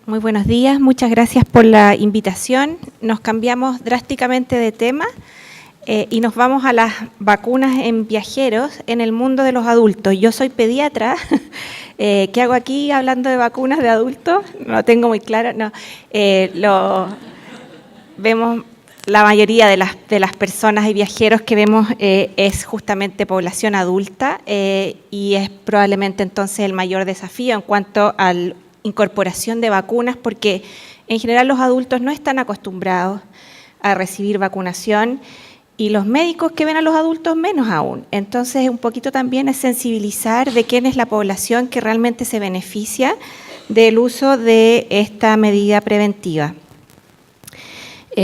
Muy buenos días, muchas gracias por la invitación. Nos cambiamos drásticamente de tema y nos vamos a las vacunas en viajeros en el mundo de los adultos. Yo soy pediatra, ¿qué hago aquí hablando de vacunas de adultos? No lo tengo muy claro, no. Vemos la mayoría de las personas y viajeros que vemos es justamente población adulta y es probablemente entonces el mayor desafío en cuanto al incorporación de vacunas, porque en general los adultos no están acostumbrados a recibir vacunación y los médicos que ven a los adultos menos aún. Entonces, un poquito también es sensibilizar de quién es la población que realmente se beneficia del uso de esta medida preventiva.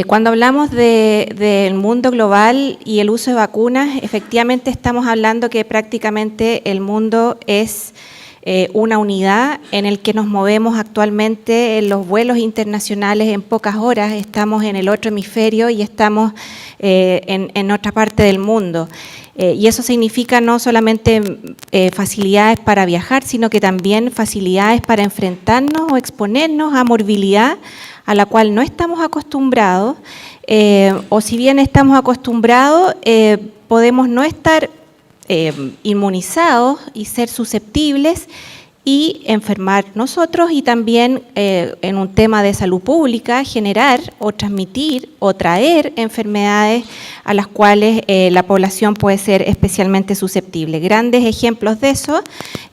Cuando hablamos del mundo global y el uso de vacunas, efectivamente estamos hablando que prácticamente el mundo es una unidad en el que nos movemos actualmente en los vuelos internacionales en pocas horas. Estamos en el otro hemisferio y estamos en otra parte del mundo. Y eso significa no solamente facilidades para viajar, sino que también facilidades para enfrentarnos o exponernos a morbilidad a la cual no estamos acostumbrados, o si bien estamos acostumbrados, podemos no estar inmunizados y ser susceptibles y enfermar nosotros y también en un tema de salud pública generar o transmitir o traer enfermedades a las cuales la población puede ser especialmente susceptible. Grandes ejemplos de eso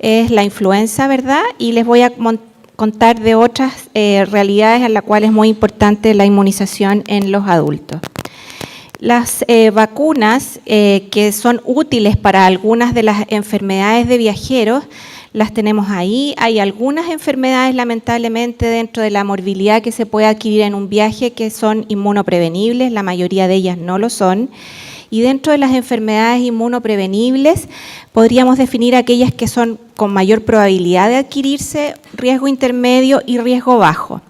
es la influenza, ¿verdad? Y les voy a contar de otras realidades en las cuales es muy importante la inmunización en los adultos. Las vacunas que son útiles para algunas de las enfermedades de viajeros, las tenemos ahí. Hay algunas enfermedades, lamentablemente, dentro de la morbilidad que se puede adquirir en un viaje que son inmunoprevenibles, la mayoría de ellas no lo son. Y dentro de las enfermedades inmunoprevenibles podríamos definir aquellas que son con mayor probabilidad de adquirirse, riesgo intermedio y riesgo bajo.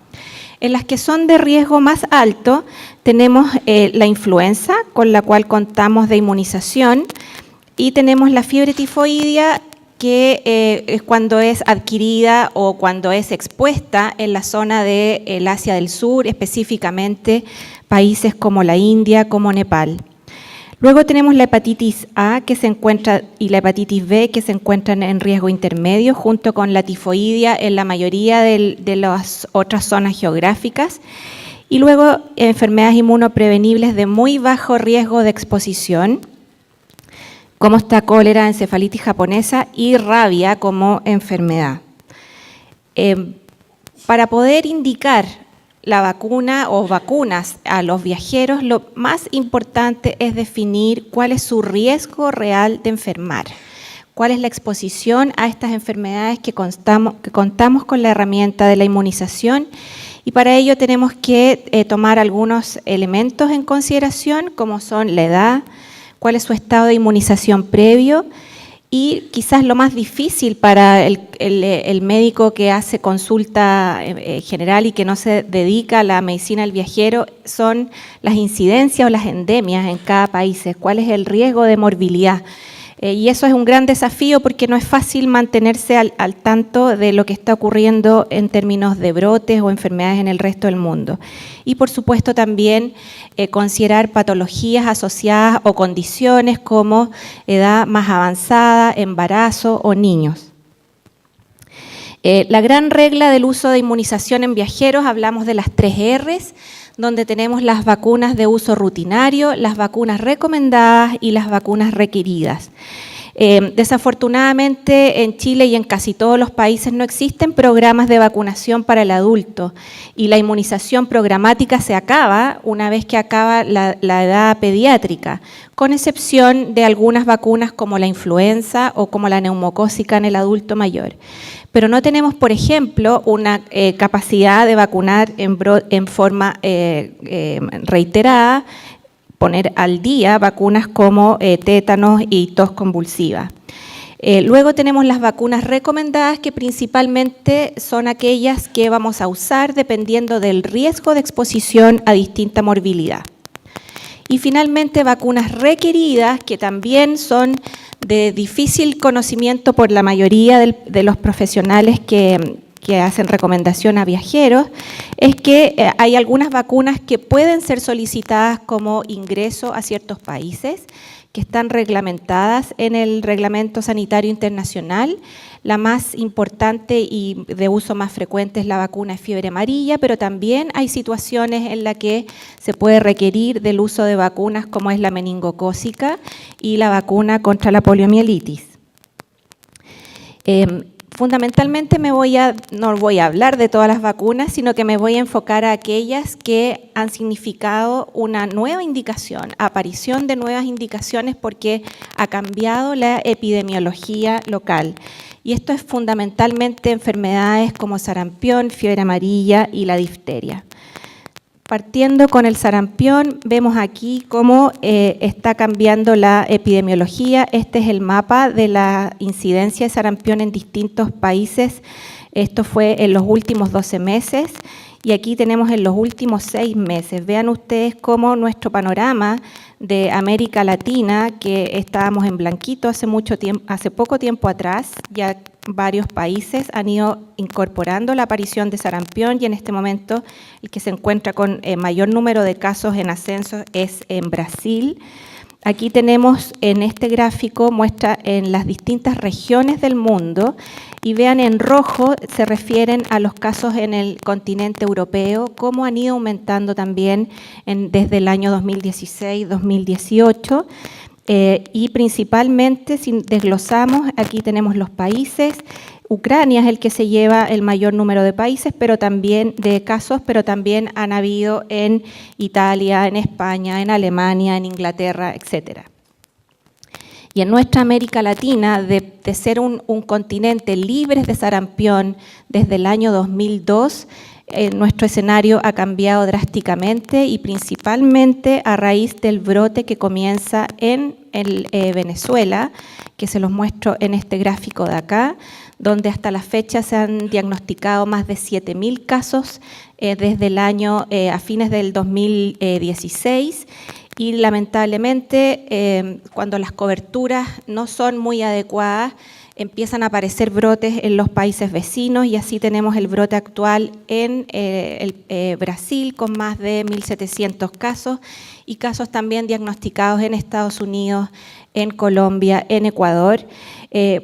En las que son de riesgo más alto tenemos la influenza, con la cual contamos de inmunización, y tenemos la fiebre tifoidea, que es cuando es adquirida o cuando es expuesta en la zona del Asia del Sur, específicamente países como la India, como Nepal. Luego tenemos la hepatitis A que se encuentra y la hepatitis B que se encuentran en riesgo intermedio junto con la tifoidea en la mayoría de las otras zonas geográficas. Y luego enfermedades inmunoprevenibles de muy bajo riesgo de exposición, como está cólera, encefalitis japonesa y rabia como enfermedad. Para poder indicar la vacuna o vacunas a los viajeros, lo más importante es definir cuál es su riesgo real de enfermar, cuál es la exposición a estas enfermedades que contamos con la herramienta de la inmunización, y para ello tenemos que tomar algunos elementos en consideración, como son la edad, cuál es su estado de inmunización previo, y quizás lo más difícil para el médico que hace consulta general y que no se dedica a la medicina del viajero son las incidencias o las endemias en cada país, cuál es el riesgo de morbilidad. Y eso es un gran desafío porque no es fácil mantenerse al tanto de lo que está ocurriendo en términos de brotes o enfermedades en el resto del mundo. Y por supuesto también considerar patologías asociadas o condiciones como edad más avanzada, embarazo o niños. La gran regla del uso de inmunización en viajeros, hablamos de las 3 R's, donde tenemos las vacunas de uso rutinario, las vacunas recomendadas y las vacunas requeridas. Desafortunadamente en Chile y en casi todos los países no existen programas de vacunación para el adulto y la inmunización programática se acaba una vez que acaba la edad pediátrica, con excepción de algunas vacunas como la influenza o como la neumocócica en el adulto mayor. Pero no tenemos, por ejemplo, una capacidad de vacunar en forma reiterada, poner al día vacunas como tétanos y tos convulsiva. Luego tenemos las vacunas recomendadas, que principalmente son aquellas que vamos a usar dependiendo del riesgo de exposición a distinta morbilidad. Y finalmente vacunas requeridas, que también son de difícil conocimiento por la mayoría de los profesionales que que hacen recomendación a viajeros, es que hay algunas vacunas que pueden ser solicitadas como ingreso a ciertos países, que están reglamentadas en el Reglamento Sanitario Internacional. La más importante y de uso más frecuente es la vacuna de fiebre amarilla, pero también hay situaciones en las que se puede requerir del uso de vacunas como es la meningocócica y la vacuna contra la poliomielitis. Fundamentalmente no voy a hablar de todas las vacunas, sino que me voy a enfocar a aquellas que han significado una nueva indicación, aparición de nuevas indicaciones porque ha cambiado la epidemiología local. Y esto es fundamentalmente enfermedades como sarampión, fiebre amarilla y la difteria. Partiendo con el sarampión, vemos aquí cómo está cambiando la epidemiología. Este es el mapa de la incidencia de sarampión en distintos países. Esto fue en los últimos 12 meses y aquí tenemos en los últimos 6 meses. Vean ustedes cómo nuestro panorama de América Latina, que estábamos en blanquito hace poco tiempo atrás, ya varios países han ido incorporando la aparición de sarampión y en este momento el que se encuentra con mayor número de casos en ascenso es en Brasil. Aquí tenemos en este gráfico, muestra en las distintas regiones del mundo y vean en rojo se refieren a los casos en el continente europeo, cómo han ido aumentando también desde el año 2016-2018. Y principalmente, si desglosamos, aquí tenemos los países. Ucrania es el que se lleva el mayor número de países, pero también de casos, pero también han habido en Italia, en España, en Alemania, en Inglaterra, etcétera. Y en nuestra América Latina, de ser un continente libre de sarampión desde el año 2002, nuestro escenario ha cambiado drásticamente y principalmente a raíz del brote que comienza en Venezuela, que se los muestro en este gráfico de acá, donde hasta la fecha se han diagnosticado más de 7.000 casos desde el año a fines del 2016 y lamentablemente cuando las coberturas no son muy adecuadas, empiezan a aparecer brotes en los países vecinos y así tenemos el brote actual en Brasil con más de 1.700 casos y casos también diagnosticados en Estados Unidos, en Colombia, en Ecuador,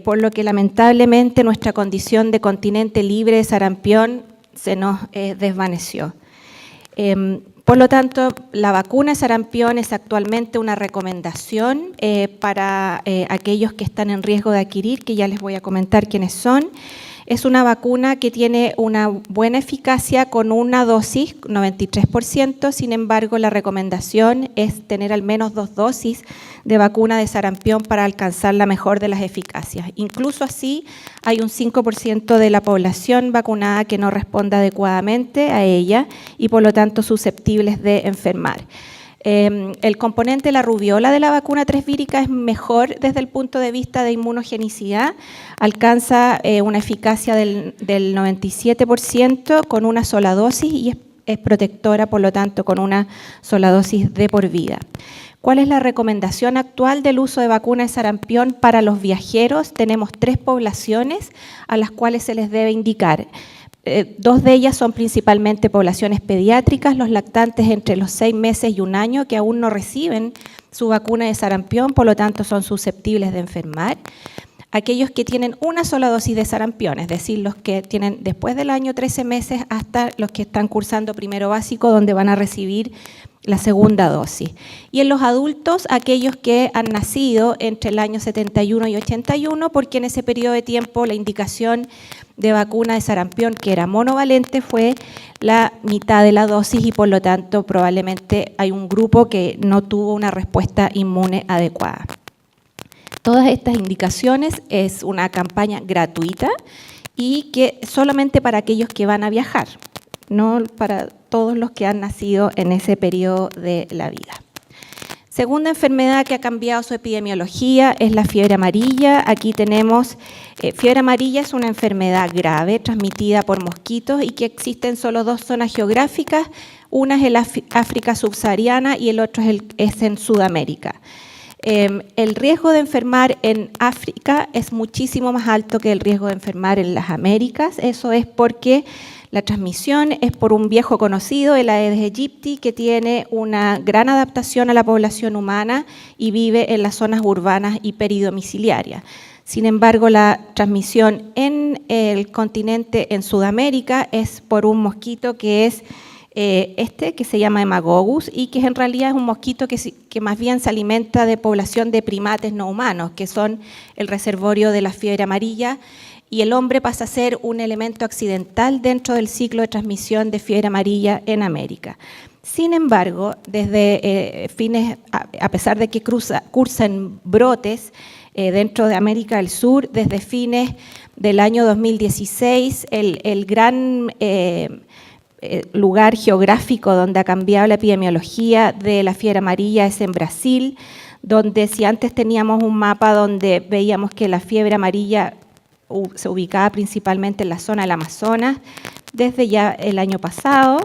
por lo que lamentablemente nuestra condición de continente libre de sarampión se nos desvaneció. Por lo tanto, la vacuna de sarampión es actualmente una recomendación para aquellos que están en riesgo de adquirir, que ya les voy a comentar quiénes son. Es una vacuna que tiene una buena eficacia con una dosis, 93%, sin embargo la recomendación es tener al menos 2 dosis de vacuna de sarampión para alcanzar la mejor de las eficacias. Incluso así hay un 5% de la población vacunada que no responde adecuadamente a ella y por lo tanto susceptibles de enfermar. El componente de la rubiola de la vacuna tresvírica es mejor desde el punto de vista de inmunogenicidad, alcanza una eficacia del 97% con una sola dosis y es protectora, por lo tanto, con una sola dosis de por vida. ¿Cuál es la recomendación actual del uso de vacuna de sarampión para los viajeros? Tenemos 3 poblaciones a las cuales se les debe indicar. 2 de ellas son principalmente poblaciones pediátricas, los lactantes entre los 6 meses y 1 año que aún no reciben su vacuna de sarampión, por lo tanto son susceptibles de enfermar. Aquellos que tienen una sola dosis de sarampión, es decir, los que tienen después del año 13 meses hasta los que están cursando primero básico, donde van a recibir la segunda dosis. Y en los adultos, aquellos que han nacido entre el año 71 y 81, porque en ese periodo de tiempo la indicación de vacuna de sarampión, que era monovalente, fue la mitad de la dosis y por lo tanto probablemente hay un grupo que no tuvo una respuesta inmune adecuada. Todas estas indicaciones es una campaña gratuita y que solamente para aquellos que van a viajar, no para todos los que han nacido en ese periodo de la vida. Segunda enfermedad que ha cambiado su epidemiología es la fiebre amarilla. Aquí tenemos, fiebre amarilla es una enfermedad grave transmitida por mosquitos y que existen solo 2 zonas geográficas. Una es el África subsahariana y el otro es en Sudamérica. El riesgo de enfermar en África es muchísimo más alto que el riesgo de enfermar en las Américas. Eso es porque la transmisión es por un viejo conocido, el Aedes aegypti, que tiene una gran adaptación a la población humana y vive en las zonas urbanas y peridomiciliarias. Sin embargo, la transmisión en el continente, en Sudamérica, es por un mosquito que es que se llama Haemococcus y que en realidad es un mosquito que más bien se alimenta de población de primates no humanos, que son el reservorio de la fiebre amarilla, y el hombre pasa a ser un elemento accidental dentro del ciclo de transmisión de fiebre amarilla en América. Sin embargo, desde a pesar de que cursan brotes dentro de América del Sur, desde fines del año 2016, el gran lugar geográfico donde ha cambiado la epidemiología de la fiebre amarilla es en Brasil, donde si antes teníamos un mapa donde veíamos que la fiebre amarilla se ubicaba principalmente en la zona del Amazonas, desde ya el año pasado,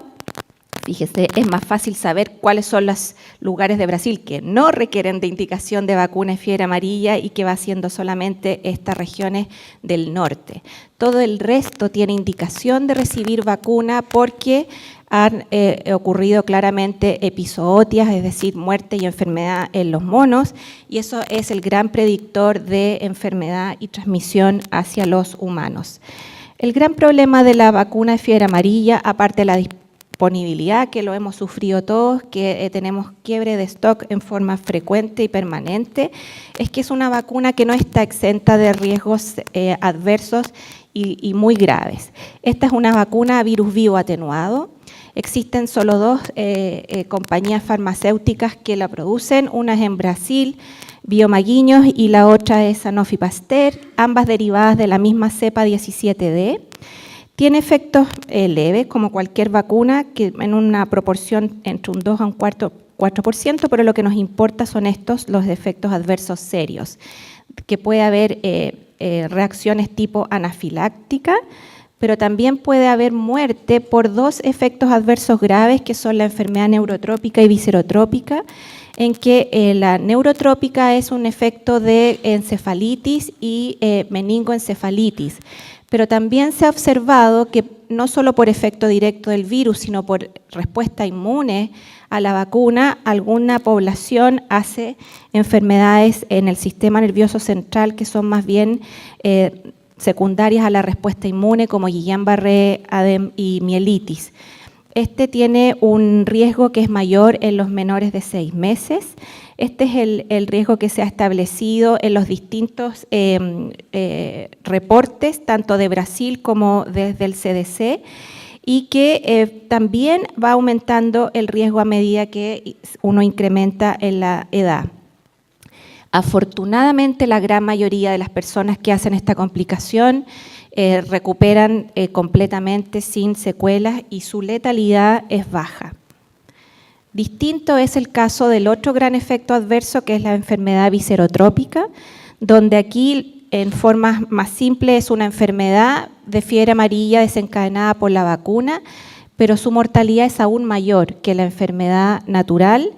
fíjese, es más fácil saber cuáles son los lugares de Brasil que no requieren de indicación de vacuna de fiebre amarilla y que va siendo solamente estas regiones del norte. Todo el resto tiene indicación de recibir vacuna porque han ocurrido claramente epizootias, es decir, muerte y enfermedad en los monos, y eso es el gran predictor de enfermedad y transmisión hacia los humanos. El gran problema de la vacuna de fiebre amarilla, aparte de la disponibilidad, que lo hemos sufrido todos, que tenemos quiebre de stock en forma frecuente y permanente, es que es una vacuna que no está exenta de riesgos adversos y muy graves. Esta es una vacuna a virus vivo atenuado. Existen solo dos compañías farmacéuticas que la producen, una es en Brasil, Biomaguiños, y la otra es Sanofi Pasteur, ambas derivadas de la misma cepa 17D. Tiene efectos leves, como cualquier vacuna, que en una proporción entre un 2 a un 4%, pero lo que nos importa son los efectos adversos serios, que puede haber reacciones tipo anafiláctica, pero también puede haber muerte por dos efectos adversos graves, que son la enfermedad neurotrópica y viscerotrópica, en que la neurotrópica es un efecto de encefalitis y meningoencefalitis. Pero también se ha observado que no solo por efecto directo del virus, sino por respuesta inmune a la vacuna, alguna población hace enfermedades en el sistema nervioso central que son más bien secundarias a la respuesta inmune, como Guillain-Barré, ADEM y mielitis. Este tiene un riesgo que es mayor en los menores de 6 meses. Este es el riesgo que se ha establecido en los distintos reportes, tanto de Brasil como desde el CDC, y que también va aumentando el riesgo a medida que uno incrementa en la edad. Afortunadamente, la gran mayoría de las personas que hacen esta complicación recuperan completamente sin secuelas y su letalidad es baja. Distinto es el caso del otro gran efecto adverso, que es la enfermedad viscerotrópica, donde aquí en forma más simple es una enfermedad de fiebre amarilla desencadenada por la vacuna, pero su mortalidad es aún mayor que la enfermedad natural,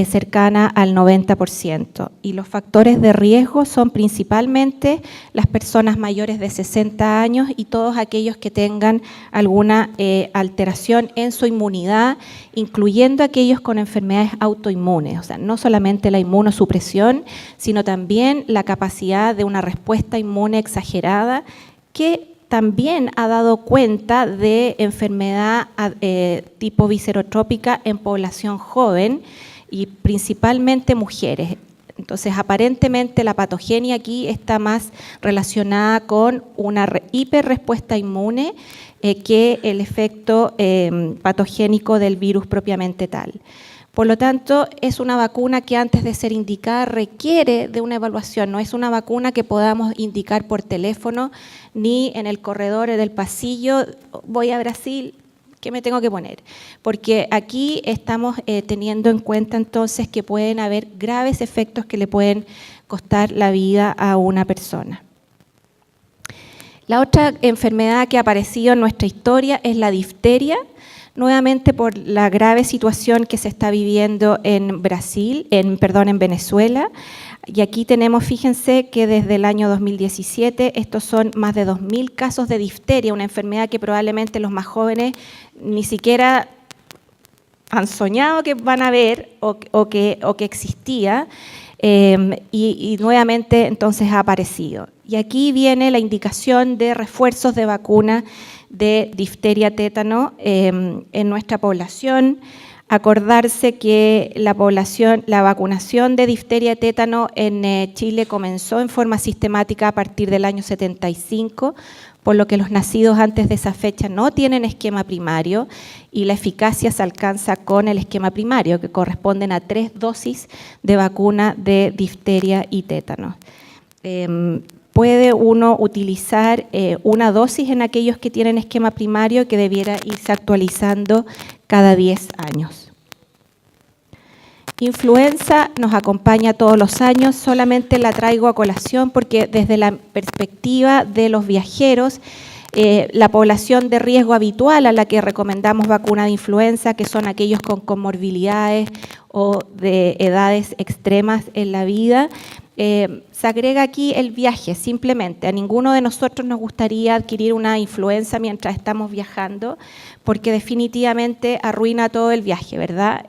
cercana al 90%. Y los factores de riesgo son principalmente las personas mayores de 60 años y todos aquellos que tengan alguna alteración en su inmunidad, incluyendo aquellos con enfermedades autoinmunes. O sea, no solamente la inmunosupresión, sino también la capacidad de una respuesta inmune exagerada que también ha dado cuenta de enfermedad tipo viscerotrópica en población joven y principalmente mujeres. Entonces, aparentemente la patogenia aquí está más relacionada con una hiperrespuesta inmune que el efecto patogénico del virus propiamente tal. Por lo tanto, es una vacuna que antes de ser indicada requiere de una evaluación, no es una vacuna que podamos indicar por teléfono ni en el corredor del pasillo, voy a Brasil, ¿qué me tengo que poner? Porque aquí estamos teniendo en cuenta entonces que pueden haber graves efectos que le pueden costar la vida a una persona. La otra enfermedad que ha aparecido en nuestra historia es la difteria. nuevamente por la grave situación que se está viviendo en en Venezuela. Y aquí tenemos, fíjense que desde el año 2017 estos son más de 2.000 casos de difteria, una enfermedad que probablemente los más jóvenes ni siquiera han soñado que van a ver o que existía, y nuevamente entonces ha aparecido. Y aquí viene la indicación de refuerzos de vacuna de difteria, tétano en nuestra población. Acordarse que la vacunación de difteria, tétano en Chile comenzó en forma sistemática a partir del año 75, por lo que los nacidos antes de esa fecha no tienen esquema primario y la eficacia se alcanza con el esquema primario, que corresponden a 3 dosis de vacuna de difteria y tétano. Puede uno utilizar una dosis en aquellos que tienen esquema primario, que debiera irse actualizando cada 10 años. Influenza nos acompaña todos los años, solamente la traigo a colación porque desde la perspectiva de los viajeros, la población de riesgo habitual a la que recomendamos vacuna de influenza, que son aquellos con comorbilidades o de edades extremas en la vida, se agrega aquí el viaje, simplemente. A ninguno de nosotros nos gustaría adquirir una influenza mientras estamos viajando, porque definitivamente arruina todo el viaje, ¿verdad?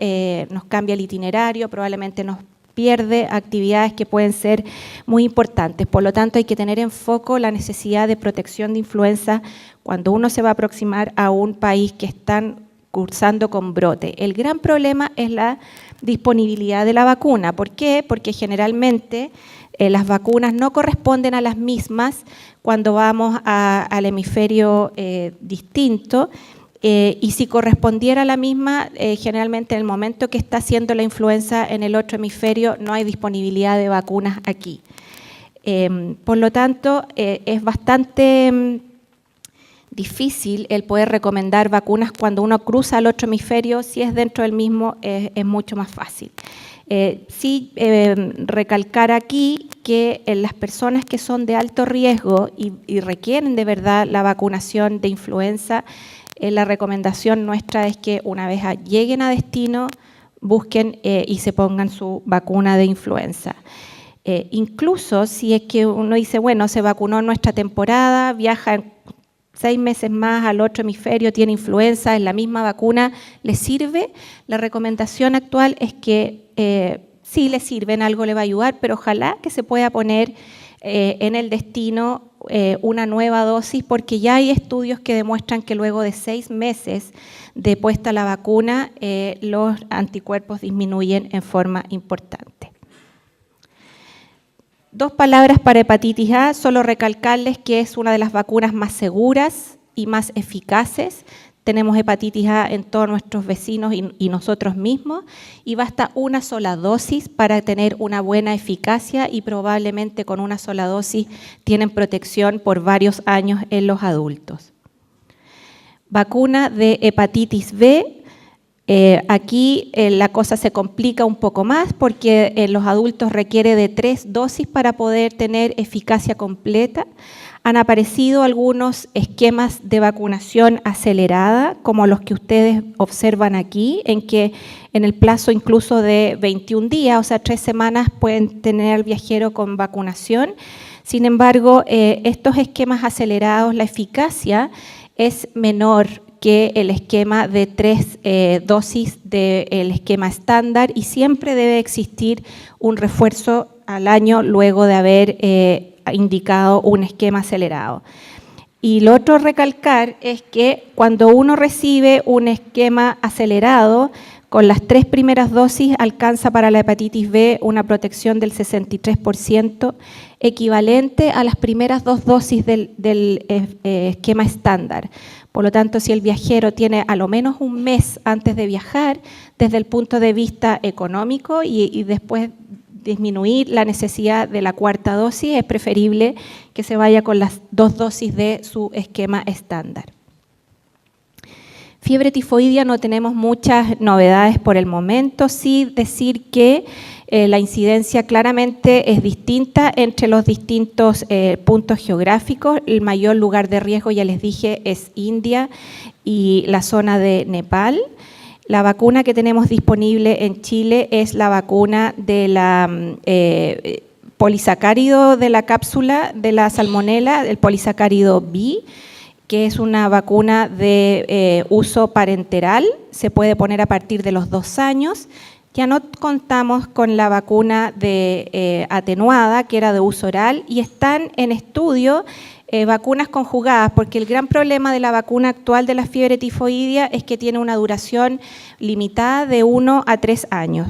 Nos cambia el itinerario, probablemente nos pierde actividades que pueden ser muy importantes. Por lo tanto, hay que tener en foco la necesidad de protección de influenza cuando uno se va a aproximar a un país que están cursando con brote. El gran problema es la disponibilidad de la vacuna. ¿Por qué? Porque generalmente las vacunas no corresponden a las mismas cuando vamos al hemisferio distinto, y si correspondiera a la misma, generalmente en el momento que está haciendo la influenza en el otro hemisferio no hay disponibilidad de vacunas aquí. Por lo tanto, es bastante difícil el poder recomendar vacunas cuando uno cruza al otro hemisferio. Si es dentro del mismo, es mucho más fácil. Sí, recalcar aquí que las personas que son de alto riesgo y requieren de verdad la vacunación de influenza, la recomendación nuestra es que una vez lleguen a destino, busquen y se pongan su vacuna de influenza. Incluso si es que uno dice, bueno, se vacunó en nuestra temporada, viaja 6 meses más al otro hemisferio, tiene influenza, es la misma vacuna, ¿le sirve? La recomendación actual es que sí le sirve, en algo le va a ayudar, pero ojalá que se pueda poner en el destino una nueva dosis, porque ya hay estudios que demuestran que luego de 6 meses de puesta la vacuna, los anticuerpos disminuyen en forma importante. 2 palabras para hepatitis A, solo recalcarles que es una de las vacunas más seguras y más eficaces. Tenemos hepatitis A en todos nuestros vecinos y nosotros mismos, y basta una sola dosis para tener una buena eficacia, y probablemente con una sola dosis tienen protección por varios años en los adultos. Vacuna de hepatitis B. Aquí la cosa se complica un poco más porque en los adultos requiere de 3 dosis para poder tener eficacia completa. Han aparecido algunos esquemas de vacunación acelerada, como los que ustedes observan aquí, en que en el plazo incluso de 21 días, o sea, 3 semanas, pueden tener al viajero con vacunación. Sin embargo, estos esquemas acelerados, la eficacia es menor que el esquema de 3 dosis del esquema estándar, y siempre debe existir un refuerzo al año luego de haber indicado un esquema acelerado. Y lo otro a recalcar es que cuando uno recibe un esquema acelerado, con las 3 primeras dosis alcanza para la hepatitis B una protección del 63%, equivalente a las primeras 2 dosis del esquema estándar. Por lo tanto, si el viajero tiene a lo menos un mes antes de viajar, desde el punto de vista económico y después disminuir la necesidad de la 4ª dosis, es preferible que se vaya con las 2 dosis de su esquema estándar. Fiebre tifoidea no tenemos muchas novedades por el momento, sí decir que la incidencia claramente es distinta entre los distintos puntos geográficos. El mayor lugar de riesgo, ya les dije, es India y la zona de Nepal. La vacuna que tenemos disponible en Chile es la vacuna de la polisacárido de la cápsula de la salmonela, el polisacárido B, que es una vacuna de uso parenteral, se puede poner a partir de los 2 años. Ya no contamos con la vacuna de atenuada, que era de uso oral, y están en estudio vacunas conjugadas, porque el gran problema de la vacuna actual de la fiebre tifoidea es que tiene una duración limitada de 1 a 3 años.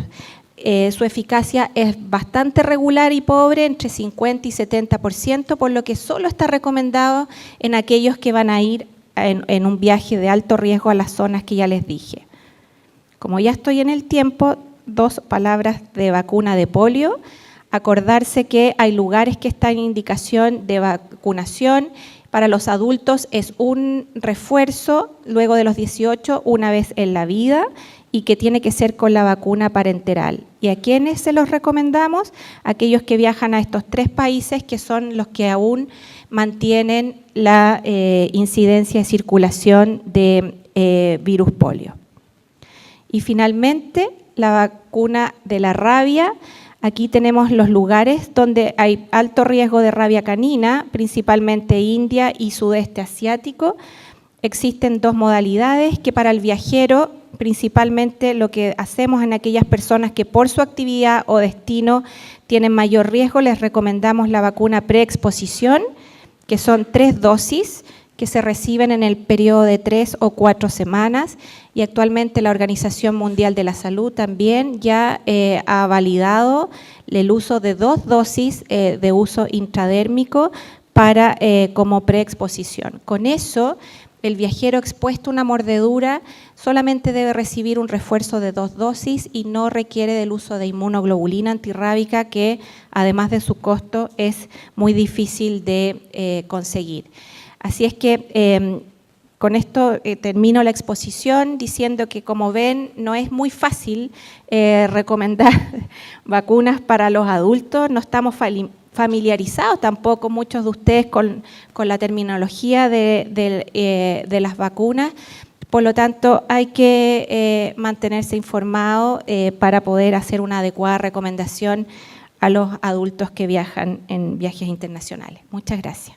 Su eficacia es bastante regular y pobre, entre 50 y 70%, por lo que solo está recomendado en aquellos que van a ir en un viaje de alto riesgo a las zonas que ya les dije. Como ya estoy en el tiempo, 2 palabras de vacuna de polio. Acordarse que hay lugares que están en indicación de vacunación. Para los adultos es un refuerzo luego de los 18, una vez en la vida, y que tiene que ser con la vacuna parenteral. ¿Y a quiénes se los recomendamos? Aquellos que viajan a estos 3 países, que son los que aún mantienen la incidencia de circulación de virus polio. Y finalmente, la vacuna de la rabia. Aquí tenemos los lugares donde hay alto riesgo de rabia canina, principalmente India y sudeste asiático. Existen 2 modalidades que para el viajero, principalmente lo que hacemos en aquellas personas que por su actividad o destino tienen mayor riesgo, les recomendamos la vacuna preexposición, que son 3 dosis que se reciben en el periodo de 3 o 4 semanas, y actualmente la Organización Mundial de la Salud también ya ha validado el uso de 2 dosis de uso intradérmico como preexposición. Con eso, el viajero expuesto a una mordedura solamente debe recibir un refuerzo de 2 dosis y no requiere del uso de inmunoglobulina antirrábica, que además de su costo es muy difícil de conseguir. Así es que con esto termino la exposición diciendo que, como ven, no es muy fácil recomendar vacunas para los adultos. No estamos familiarizados tampoco muchos de ustedes con la terminología de las vacunas. Por lo tanto, hay que mantenerse informado para poder hacer una adecuada recomendación a los adultos que viajan en viajes internacionales. Muchas gracias.